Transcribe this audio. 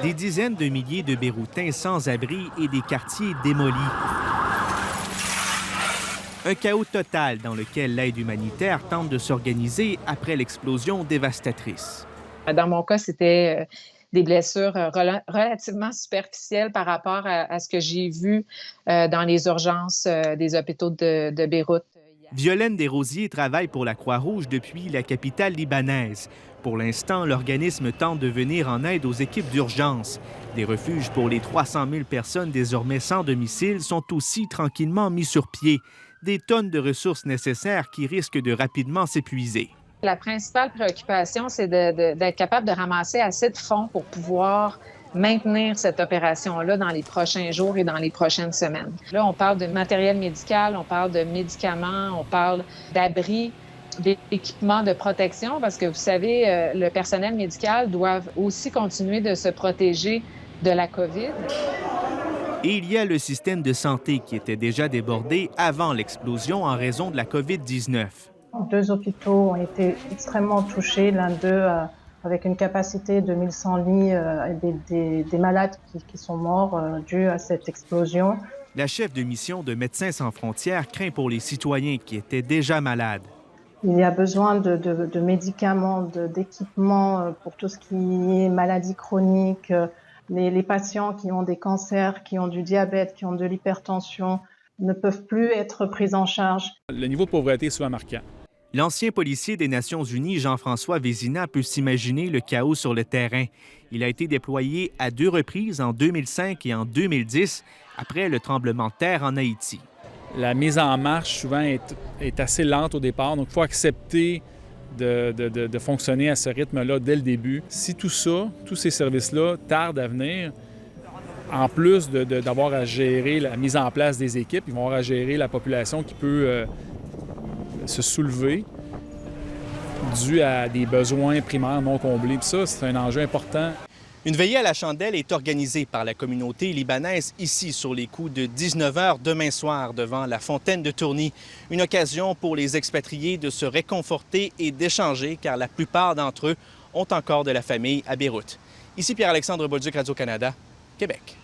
Des dizaines de milliers de Beyrouthins sans abri et des quartiers démolis. Un chaos total dans lequel l'aide humanitaire tente de s'organiser après l'explosion dévastatrice. Dans mon cas, c'était des blessures relativement superficielles par rapport à ce que j'ai vu dans les urgences des hôpitaux de Beyrouth. Violaine Desrosiers travaille pour la Croix-Rouge depuis la capitale libanaise. Pour l'instant, l'organisme tente de venir en aide aux équipes d'urgence. Des refuges pour les 300 000 personnes désormais sans domicile sont aussi tranquillement mis sur pied. Des tonnes de ressources nécessaires qui risquent de rapidement s'épuiser. La principale préoccupation, c'est d'être capable de ramasser assez de fonds pour pouvoir maintenir cette opération-là dans les prochains jours et dans les prochaines semaines. Là, on parle de matériel médical, on parle de médicaments, on parle d'abris, d'équipements de protection, parce que vous savez, le personnel médical doit aussi continuer de se protéger de la COVID. Et il y a le système de santé qui était déjà débordé avant l'explosion en raison de la COVID-19. 2 hôpitaux ont été extrêmement touchés, l'un d'eux avec une capacité de 1100 lits et des malades qui sont morts dus à cette explosion. La chef de mission de Médecins sans frontières craint pour les citoyens qui étaient déjà malades. Il y a besoin de médicaments, d'équipements pour tout ce qui est maladies chroniques. Les patients qui ont des cancers, qui ont du diabète, qui ont de l'hypertension ne peuvent plus être pris en charge. Le niveau de pauvreté est souvent marquant. L'ancien policier des Nations unies, Jean-François Vézina, peut s'imaginer le chaos sur le terrain. Il a été déployé à 2 reprises en 2005 et en 2010, après le tremblement de terre en Haïti. La mise en marche, souvent, est assez lente au départ, donc il faut accepter de fonctionner à ce rythme-là dès le début. Si tout ça, tous ces services-là tardent à venir, en plus d'avoir à gérer la mise en place des équipes, ils vont avoir à gérer la population qui peut se soulever dû à des besoins primaires non comblés. Puis ça, c'est un enjeu important. Une veillée à la chandelle est organisée par la communauté libanaise ici sur les coups de 19 h demain soir devant la fontaine de Tourny. Une occasion pour les expatriés de se réconforter et d'échanger car la plupart d'entre eux ont encore de la famille à Beyrouth. Ici Pierre-Alexandre Bolduc, Radio-Canada, Québec.